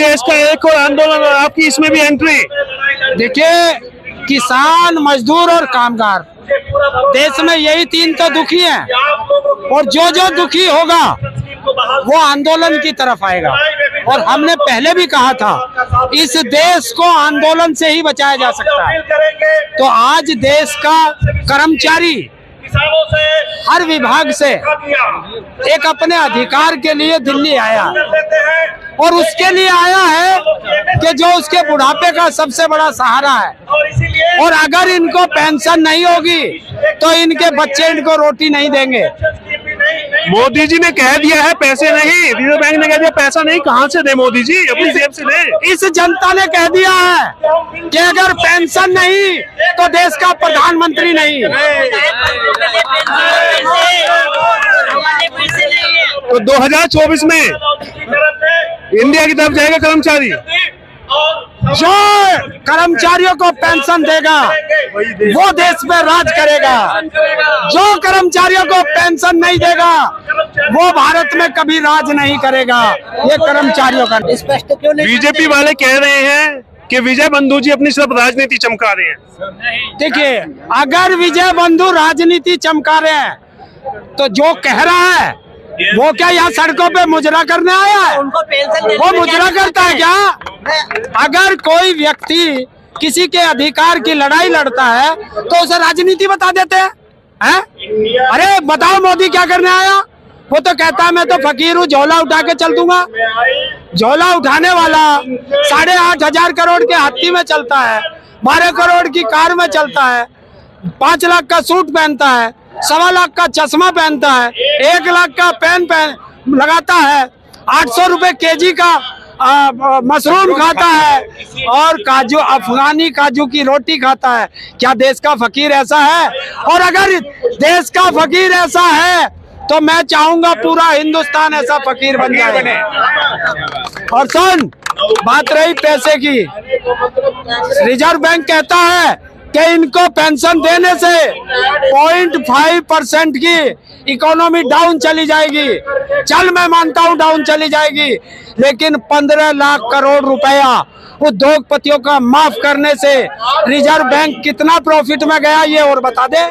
देश का एक और आंदोलन और आपकी इसमें भी एंट्री। देखिए, किसान, मजदूर और कामगार, देश में यही तीन तो दुखी हैं, और जो जो दुखी होगा वो आंदोलन की तरफ आएगा। और हमने पहले भी कहा था, इस देश को आंदोलन से ही बचाया जा सकता है। तो आज देश का कर्मचारी हर विभाग से एक अपने अधिकार के लिए दिल्ली आया, और उसके लिए आया है कि जो उसके बुढ़ापे का सबसे बड़ा सहारा है। और अगर इनको पेंशन नहीं होगी तो इनके बच्चे इनको रोटी नहीं देंगे। मोदी जी ने कह दिया है पैसे नहीं, रिजर्व बैंक ने कह दिया पैसा नहीं, कहाँ से दे मोदी जी, अपनी जेब से दे। इस जनता ने कह दिया है कि अगर पेंशन नहीं तो देश का प्रधानमंत्री नहीं। तो 2024 में इंडिया की तरफ जाएगा कर्मचारी, जो कर्मचारियों को पेंशन देगा वो देश में राज करेगा। जो कर्मचारियों को पेंशन नहीं देगा वो भारत में कभी राज नहीं करेगा। ये कर्मचारियों का स्पष्ट क्यों नहीं? बीजेपी वाले कह रहे हैं कि विजय बंधु जी अपनी सिर्फ राजनीति चमका रहे हैं। देखिए, अगर विजय बंधु राजनीति चमका रहे हैं तो जो कह रहा है वो क्या यहाँ सड़कों पे मुजरा करने आया है? उनको पेंशन वो मुजरा करता है क्या? अगर कोई व्यक्ति किसी के अधिकार की लड़ाई लड़ता है तो उसे राजनीति बता देते हैं? अरे बताओ, मोदी क्या करने आया? वो तो कहता है मैं तो फकीर हूँ, झोला उठा के चल दूंगा। झोला उठाने वाला 8,500 करोड़ के हाथी में चलता है, 12 करोड़ की कार में चलता है, 5 लाख का सूट पहनता है, 1.25 लाख का चश्मा पहनता है, 1 लाख का पेन लगाता है, 800 रुपए केजी का मशरूम खाता है, और काजू, अफगानी काजू की रोटी खाता है। क्या देश का फकीर ऐसा है? और अगर देश का फकीर ऐसा है तो मैं चाहूंगा पूरा हिंदुस्तान ऐसा फकीर बन जाए। और सुन, बात रही पैसे की, रिजर्व बैंक कहता है कि इनको पेंशन देने से 0.5% की इकोनॉमी डाउन चली जाएगी। चल, मैं मानता हूं डाउन चली जाएगी, लेकिन 15 लाख करोड़ रुपया उद्योगपतियों का माफ करने से रिजर्व बैंक कितना प्रॉफिट में गया ये और बता दे,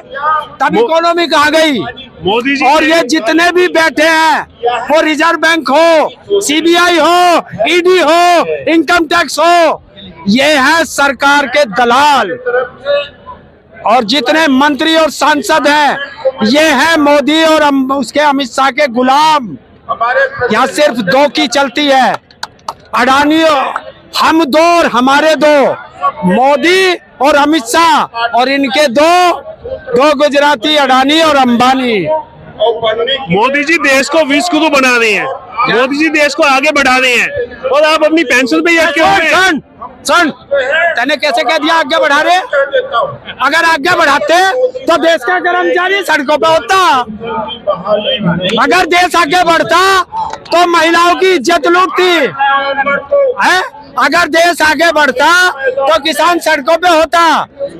तब इकोनॉमी कहाँ गई? मोदी जी और ये जितने भी बैठे हैं, वो रिजर्व बैंक हो, सीबीआई हो, ईडी हो, इनकम टैक्स हो, ये है सरकार के दलाल। और जितने मंत्री और सांसद हैं ये है मोदी और उसके अमित शाह के गुलाम। यहाँ सिर्फ दो की चलती है, अडानी, हम दो और हमारे दो, मोदी और अमित शाह, और इनके दो गुजराती, अडानी और अंबानी। मोदी जी देश को विश्वगुरु बना रहे हैं, मोदी जी देश को आगे बढ़ा रहे हैं, और आप अपनी पेंशन पे अटके हुए हैं। सुन, तने कैसे कह दिया आगे बढ़ा रहे? अगर आगे बढ़ाते तो देश का कर्मचारी सड़कों पे होता। अगर देश आगे बढ़ता तो महिलाओं की इज्जत लूटती है। अगर देश आगे बढ़ता तो किसान सड़कों पे होता,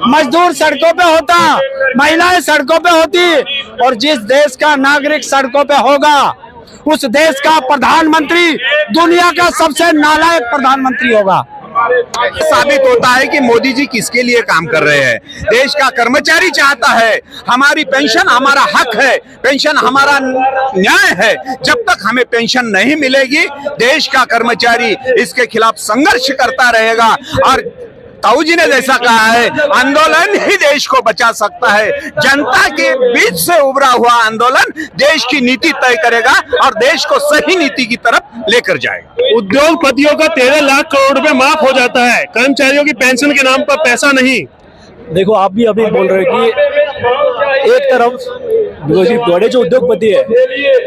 मजदूर सड़कों पे होता, महिलाएं सड़कों पे होती, और जिस देश का नागरिक सड़कों पे होगा उस देश का प्रधानमंत्री दुनिया का सबसे नालायक प्रधानमंत्री होगा। साबित होता है कि मोदी जी किसके लिए काम कर रहे हैं। देश का कर्मचारी चाहता है हमारी पेंशन हमारा हक है, पेंशन हमारा न्याय है। जब तक हमें पेंशन नहीं मिलेगी देश का कर्मचारी इसके खिलाफ संघर्ष करता रहेगा। और ताऊ जी ने जैसा कहा है, आंदोलन ही देश को बचा सकता है। जनता के बीच से उभरा हुआ आंदोलन देश की नीति तय करेगा और देश को सही नीति की तरफ लेकर जाएगा। उद्योगपतियों का 13 लाख करोड़ रुपए माफ हो जाता है, कर्मचारियों की पेंशन के नाम पर पैसा नहीं। देखो, आप भी अभी बोल रहे हो कि एक तरफ बड़े जो उद्योगपति है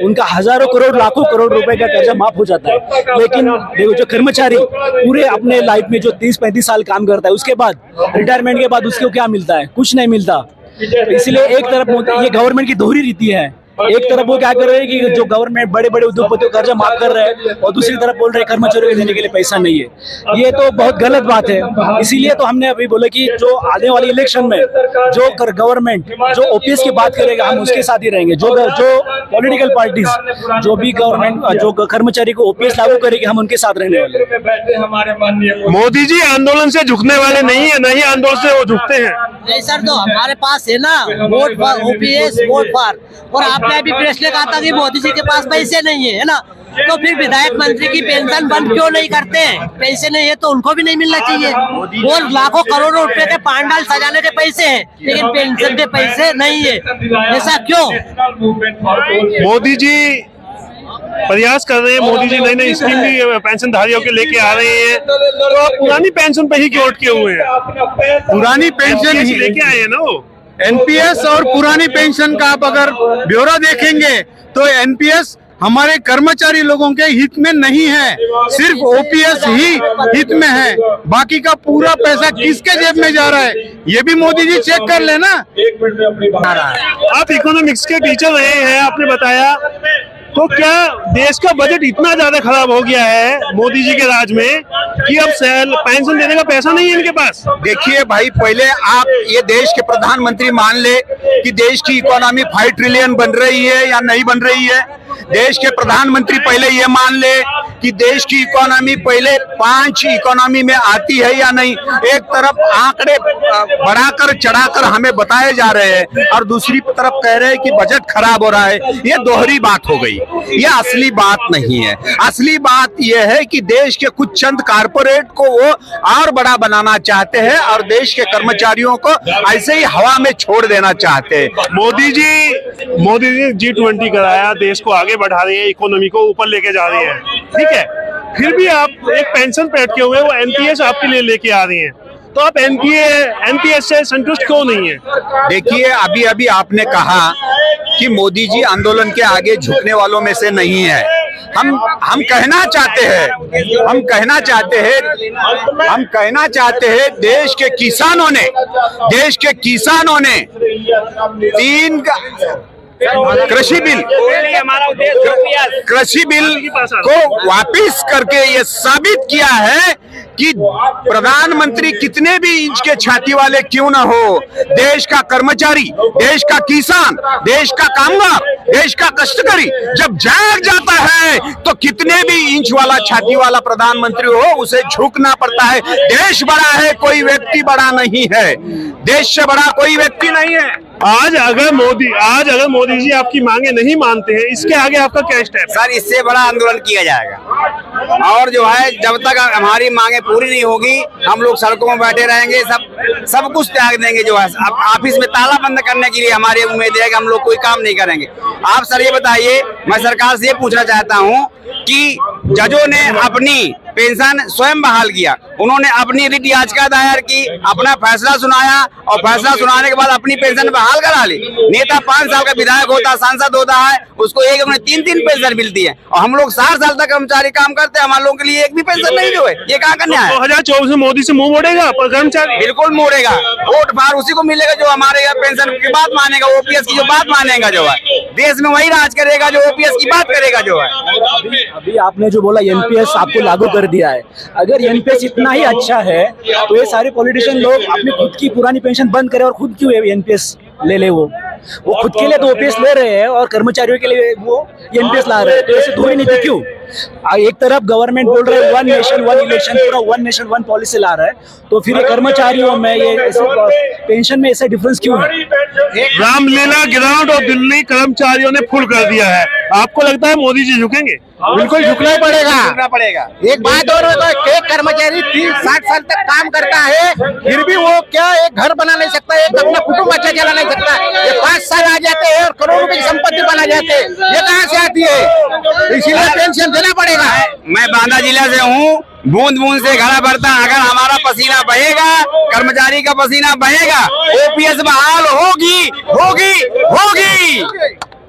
उनका हजारों करोड़ लाखों करोड़ रुपए का कर्जा माफ हो जाता है, लेकिन देखो जो कर्मचारी पूरे अपने लाइफ में जो 30-35 साल काम करता है उसके बाद रिटायरमेंट के बाद उसको क्या मिलता है? कुछ नहीं मिलता। तो इसलिए एक तरफ ये गवर्नमेंट की दोहरी रीति है एक तरफ वो क्या कर रहे हैं कि जो गवर्नमेंट बड़े बड़े उद्योगपतियों का कर्जा माफ कर रहे हैं और दूसरी तरफ बोल रहे हैं कर्मचारियों को देने के लिए पैसा नहीं है। ये तो बहुत गलत बात है। इसीलिए तो हमने अभी बोला कि जो आने वाली इलेक्शन में जो गवर्नमेंट जो ओपीएस की बात करेगा हम उसके साथ ही रहेंगे। जो पॉलिटिकल पार्टीज जो भी गवर्नमेंट जो कर्मचारी को ओपीएस लागू करेगी हम उनके साथ रहने वाले। मोदी जी आंदोलन से झुकने वाले नहीं है, नहीं आंदोलन से वो झुकते हैं। नहीं सर, तो हमारे पास है ना vote for OPS, vote for. और आपने अभी प्रेस में कहा था कि मोदी जी के पास पैसे नहीं है ना, तो फिर विधायक मंत्री की पेंशन बंद क्यों नहीं करते हैं? पैसे नहीं है तो उनको भी नहीं मिलना चाहिए। और लाखों करोड़ों रुपए के पांडाल सजाने के पैसे हैं लेकिन पेंशन के पैसे नहीं है, ऐसा क्यों? मोदी जी प्रयास कर रहे हैं, मोदी जी नई नई स्कीम भी पेंशनधारियों के लेके आ रहे हैं, तो आप पुरानी पेंशन पे ही क्यों अटके हुए हैं? पुरानी पेंशन ही लेके आए हैं ना वो। एनपीएस और पुरानी पेंशन का आप अगर ब्यौरा देखेंगे तो एनपीएस हमारे कर्मचारी लोगों के हित में नहीं है, सिर्फ ओपीएस ही हित में है। बाकी का पूरा पैसा किसके जेब में जा रहा है ये भी मोदी जी चेक कर लेना। आप इकोनॉमिक्स के टीचर रहे हैं, आपने बताया, तो क्या देश का बजट इतना ज्यादा खराब हो गया है मोदी जी के राज में कि अब पेंशन देने का पैसा नहीं है इनके पास? देखिए भाई, पहले आप ये देश के प्रधानमंत्री मान ले कि देश की इकोनॉमी 5 ट्रिलियन बन रही है या नहीं बन रही है। देश के प्रधानमंत्री पहले ये मान ले कि देश की इकोनॉमी पहले 5 इकोनॉमी में आती है या नहीं। एक तरफ आंकड़े बढ़ाकर चढ़ाकर हमें बताए जा रहे हैं और दूसरी तरफ कह रहे हैं कि बजट खराब हो रहा है। ये दोहरी बात हो गई, ये असली बात नहीं है। असली बात ये है कि देश के कुछ चंद कारपोरेट को वो और बड़ा बनाना चाहते हैं और देश के कर्मचारियों को ऐसे ही हवा में छोड़ देना चाहते हैं। मोदी जी G20 कराया, देश को आगे बढ़ा रहे हैं, इकोनॉमी को ऊपर लेके जा रहे हैं, ठीक है, फिर भी आप एक पेंशन पे अटके हुए, वो एनपीएस आपके लिए लेके आ रही हैं, तो आप एनपीएस से संतुष्ट क्यों नहीं है? देखिए, अभी अभी आपने कहा कि मोदी जी आंदोलन के आगे झुकने वालों में से नहीं है। हम कहना चाहते हैं देश के किसानों ने 3 कृषि बिल को वापिस करके ये साबित किया है कि प्रधानमंत्री कितने भी इंच के छाती वाले क्यों न हो, देश का कर्मचारी, देश का किसान, देश का कामगार, देश का कष्टकारी जब जाग जाता है तो कितने भी इंच वाला छाती वाला प्रधानमंत्री हो उसे झुकना पड़ता है। देश बड़ा है, कोई व्यक्ति बड़ा नहीं है, देश से बड़ा कोई व्यक्ति नहीं है। आज अगर मोदी जी आपकी मांगे नहीं मानते हैं, इसके आगे आपका क्या स्टेप? सर, इससे बड़ा आंदोलन किया जाएगा और जो है जब तक हमारी मांगे पूरी नहीं होगी हम लोग सड़कों में बैठे रहेंगे, सब कुछ त्याग देंगे। जो है अब ऑफिस में ताला बंद करने के लिए हमारी उम्मीद है कि हम लोग कोई काम नहीं करेंगे। आप सर ये बताइए, मैं सरकार से ये पूछना चाहता हूँ कि जजों ने अपनी पेंशन स्वयं बहाल किया, उन्होंने अपनी रिट याचिका दायर की, अपना फैसला सुनाया और फैसला सुनाने के बाद अपनी पेंशन बहाल करा ली। नेता 5 साल का विधायक होता, सांसद होता है, उसको 3 पेंशन मिलती है और हम लोग 60 साल तक कर्मचारी काम करते हैं, हमारे लोगों के लिए एक भी पेंशन नहीं जो है। ये कहाँ का न्याय है? 2024 में मोदी से मुंह मोड़ेगा कर्मचारी? बिल्कुल मोड़ेगा। वोट फार उसी को मिलेगा जो हमारे पेंशन की बात मानेगा, ओपीएस की जो बात मानेगा, जो है देश में वही राज करेगा जो ओपीएस की बात करेगा। जो है अभी आपने जो बोला एनपीएस आपको लागू कर दिया है, अगर एनपीएस इतना ही अच्छा है तो ये सारे पॉलिटिशियन लोग अपनी खुद की पुरानी पेंशन बंद करें और खुद क्यों एनपीएस ले वो खुद के लिए तो ओपीएस ले रहे हैं और कर्मचारियों के लिए वो एनपीएस ला रहे हैं, तो ऐसे थोड़ी नहीं थी क्यों? एक तरफ गवर्नमेंट बोल रहे हैं 1 नेशन 1 इलेक्शन, पूरा 1 नेशन 1 पॉलिसी ला रहा है, तो फिर ये कर्मचारियों में ये पेंशन में ऐसा डिफरेंस क्यों है? रामलीला ग्राउंड और दिल्ली कर्मचारियों ने फुल कर दिया है, आपको लगता है मोदी जी झुकेंगे? बिल्कुल झुकना ही पड़ेगा। एक बात और एक कर्मचारी 60 साल तक काम करता है फिर भी वो क्या एक घर बना नहीं सकता, एक अपना कुटुंब अच्छा चला नहीं सकता। ये 5 साल आ जाते हैं और करोड़ों रुपए की संपत्ति बना जाते हैं, ये कहाँ से आती है? इसीलिए पेंशन देना पड़ेगा। मैं बांदा जिला से हूँ, बूंद बूंद से घड़ा भरता, अगर हमारा पसीना बहेगा, कर्मचारी का पसीना बहेगा, ओपीएस बहाल होगी।